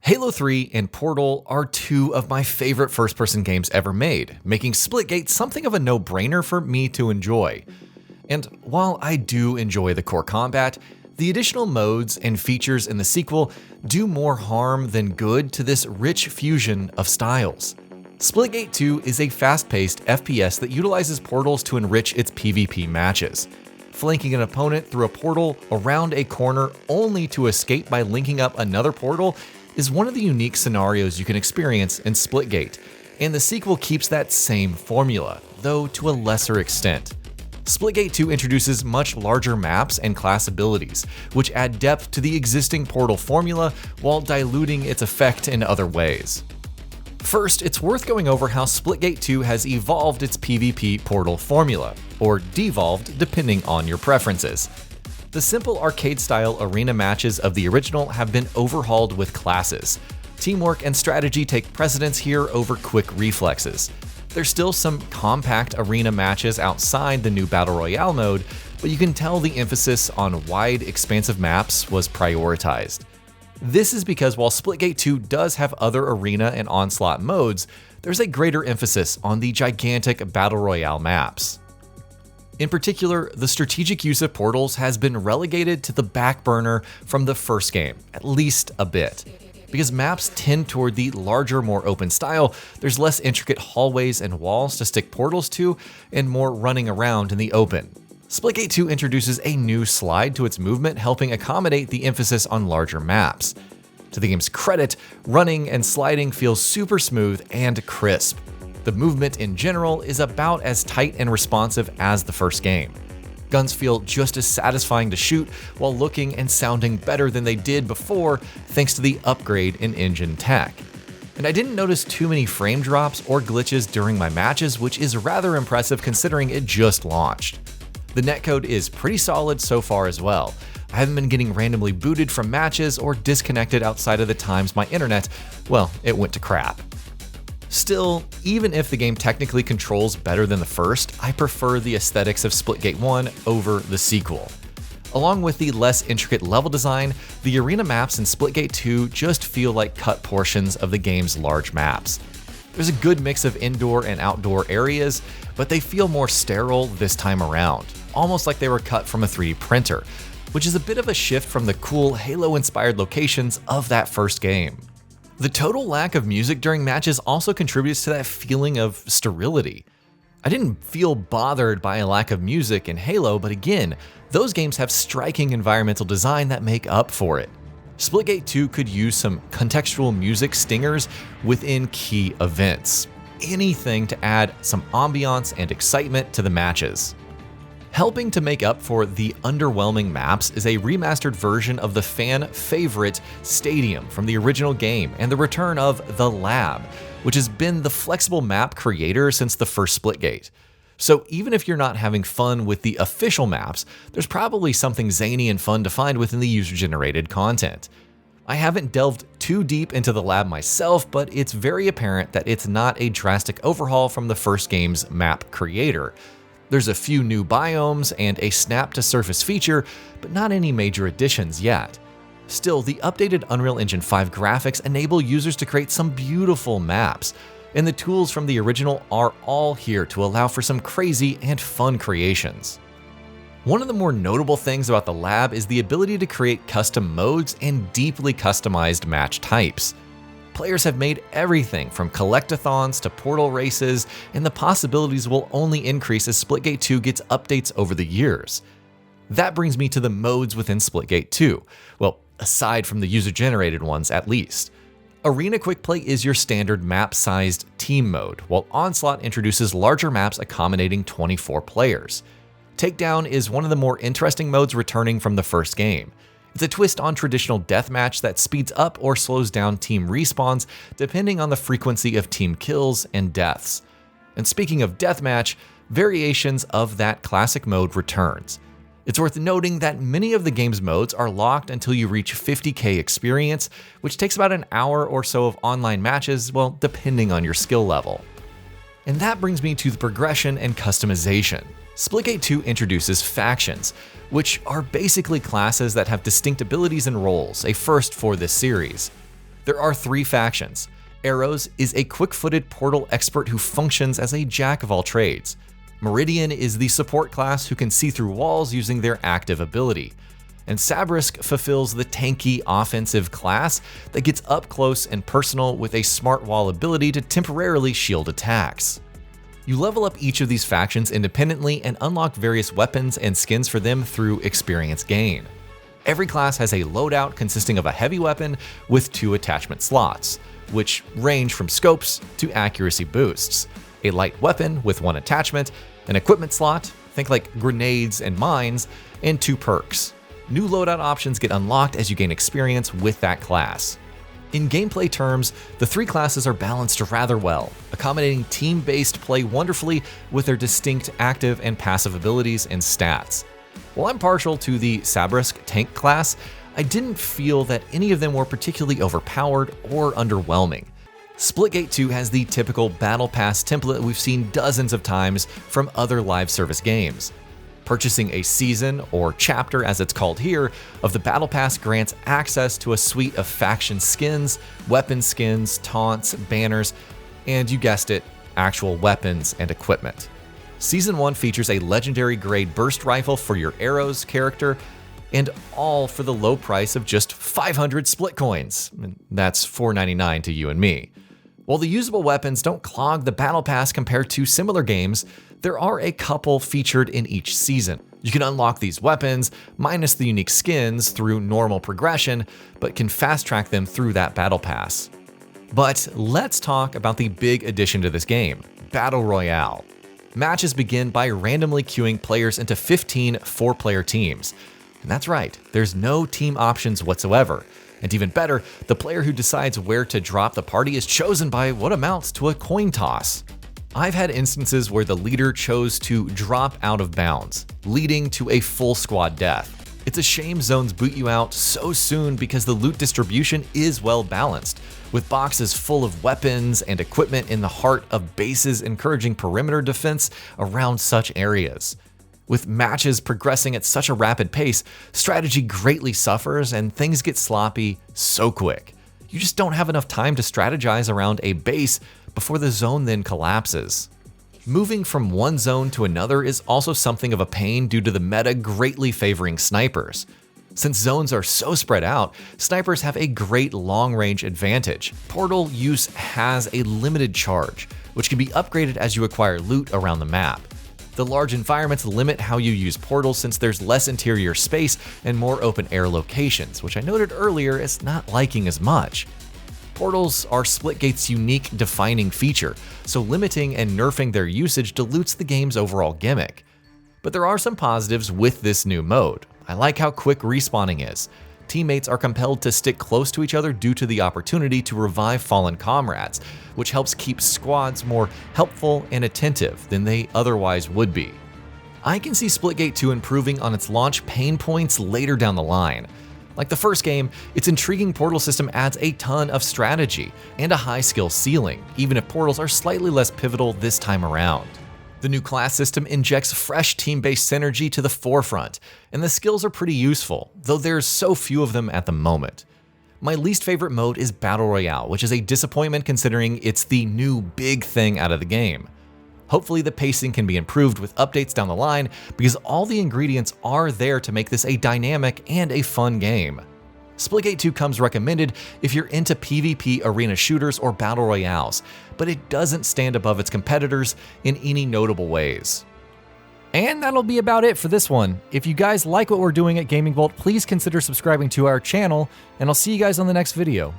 Halo 3 and Portal are two of my favorite first-person games ever made, making Splitgate something of a no-brainer for me to enjoy. And while I do enjoy the core combat, the additional modes and features in the sequel do more harm than good to this rich fusion of styles. Splitgate 2 is a fast-paced FPS that utilizes portals to enrich its PvP matches. Flanking an opponent through a portal around a corner only to escape by linking up another portal is one of the unique scenarios you can experience in Splitgate, and the sequel keeps that same formula, though to a lesser extent. Splitgate 2 introduces much larger maps and class abilities, which add depth to the existing Portal formula while diluting its effect in other ways. First, it's worth going over how Splitgate 2 has evolved its PvP Portal formula, or devolved depending on your preferences. The simple arcade-style arena matches of the original have been overhauled with classes. Teamwork and strategy take precedence here over quick reflexes. There's still some compact arena matches outside the new Battle Royale mode, but you can tell the emphasis on wide, expansive maps was prioritized. This is because while Splitgate 2 does have other arena and onslaught modes, there's a greater emphasis on the gigantic Battle Royale maps. In particular, the strategic use of portals has been relegated to the back burner from the first game, at least a bit. Because maps tend toward the larger, more open style, there's less intricate hallways and walls to stick portals to, and more running around in the open. Splitgate 2 introduces a new slide to its movement, helping accommodate the emphasis on larger maps. To the game's credit, running and sliding feels super smooth and crisp. The movement in general is about as tight and responsive as the first game. Guns feel just as satisfying to shoot while looking and sounding better than they did before thanks to the upgrade in engine tech. And I didn't notice too many frame drops or glitches during my matches, which is rather impressive considering it just launched. The netcode is pretty solid so far as well. I haven't been getting randomly booted from matches or disconnected outside of the times my internet, well, it went to crap. Still, even if the game technically controls better than the first, I prefer the aesthetics of Splitgate 1 over the sequel. Along with the less intricate level design, the arena maps in Splitgate 2 just feel like cut portions of the game's large maps. There's a good mix of indoor and outdoor areas, but they feel more sterile this time around, almost like they were cut from a 3D printer, which is a bit of a shift from the cool Halo-inspired locations of that first game. The total lack of music during matches also contributes to that feeling of sterility. I didn't feel bothered by a lack of music in Halo, but again, those games have striking environmental design that make up for it. Splitgate 2 could use some contextual music stingers within key events. Anything to add some ambiance and excitement to the matches. Helping to make up for the underwhelming maps is a remastered version of the fan favorite Stadium from the original game and the return of The Lab, which has been the flexible map creator since the first Splitgate. So even if you're not having fun with the official maps, there's probably something zany and fun to find within the user-generated content. I haven't delved too deep into The Lab myself, but it's very apparent that it's not a drastic overhaul from the first game's map creator. There's a few new biomes and a snap-to-surface feature, but not any major additions yet. Still, the updated Unreal Engine 5 graphics enable users to create some beautiful maps, and the tools from the original are all here to allow for some crazy and fun creations. One of the more notable things about the lab is the ability to create custom modes and deeply customized match types. Players have made everything from collectathons to portal races, and the possibilities will only increase as Splitgate 2 gets updates over the years. That brings me to the modes within Splitgate 2, well, aside from the user-generated ones at least. Arena Quick Play is your standard map-sized team mode, while Onslaught introduces larger maps accommodating 24 players. Takedown is one of the more interesting modes returning from the first game. It's a twist on traditional deathmatch that speeds up or slows down team respawns depending on the frequency of team kills and deaths. And speaking of deathmatch, variations of that classic mode returns. It's worth noting that many of the game's modes are locked until you reach 50k experience, which takes about an hour or so of online matches, well, depending on your skill level. And that brings me to the progression and customization. Splitgate 2 introduces factions, which are basically classes that have distinct abilities and roles, a first for this series. There are 3 factions. Arrows is a quick-footed portal expert who functions as a jack of all trades. Meridian is the support class who can see through walls using their active ability. And Sabrisk fulfills the tanky offensive class that gets up close and personal with a smart wall ability to temporarily shield attacks. You level up each of these factions independently and unlock various weapons and skins for them through experience gain. Every class has a loadout consisting of a heavy weapon with 2 attachment slots, which range from scopes to accuracy boosts, a light weapon with 1 attachment, an equipment slot, think like grenades and mines, and 2 perks. New loadout options get unlocked as you gain experience with that class. In gameplay terms, the 3 classes are balanced rather well, accommodating team-based play wonderfully with their distinct active and passive abilities and stats. While I'm partial to the Sabrisk tank class, I didn't feel that any of them were particularly overpowered or underwhelming. Splitgate 2 has the typical Battle Pass template we've seen dozens of times from other live service games. Purchasing a season, or chapter as it's called here, of the Battle Pass grants access to a suite of faction skins, weapon skins, taunts, banners, and you guessed it, actual weapons and equipment. Season 1 features a legendary grade burst rifle for your Arrows character, and all for the low price of just 500 split coins. That's $4.99 to you and me. While the usable weapons don't clog the Battle Pass compared to similar games, there are a couple featured in each season. You can unlock these weapons, minus the unique skins, through normal progression, but can fast track them through that Battle Pass. But let's talk about the big addition to this game, Battle Royale. Matches begin by randomly queuing players into 15 4-player teams. And that's right, there's no team options whatsoever. And even better, the player who decides where to drop the party is chosen by what amounts to a coin toss. I've had instances where the leader chose to drop out of bounds, leading to a full squad death. It's a shame zones boot you out so soon because the loot distribution is well balanced, with boxes full of weapons and equipment in the heart of bases encouraging perimeter defense around such areas. With matches progressing at such a rapid pace, strategy greatly suffers and things get sloppy so quick. You just don't have enough time to strategize around a base before the zone then collapses. Moving from one zone to another is also something of a pain due to the meta greatly favoring snipers. Since zones are so spread out, snipers have a great long-range advantage. Portal use has a limited charge, which can be upgraded as you acquire loot around the map. The large environments limit how you use portals since there's less interior space and more open air locations, which I noted earlier as not liking as much. Portals are Splitgate's unique defining feature, so limiting and nerfing their usage dilutes the game's overall gimmick. But there are some positives with this new mode. I like how quick respawning is. Teammates are compelled to stick close to each other due to the opportunity to revive fallen comrades, which helps keep squads more helpful and attentive than they otherwise would be. I can see Splitgate 2 improving on its launch pain points later down the line. Like the first game, its intriguing portal system adds a ton of strategy and a high skill ceiling, even if portals are slightly less pivotal this time around. The new class system injects fresh team-based synergy to the forefront, and the skills are pretty useful, though there's so few of them at the moment. My least favorite mode is Battle Royale, which is a disappointment considering it's the new big thing out of the game. Hopefully the pacing can be improved with updates down the line because all the ingredients are there to make this a dynamic and a fun game. Splitgate 2 comes recommended if you're into PvP arena shooters or battle royales, but it doesn't stand above its competitors in any notable ways. And that'll be about it for this one. If you guys like what we're doing at Gaming Vault, please consider subscribing to our channel, and I'll see you guys on the next video.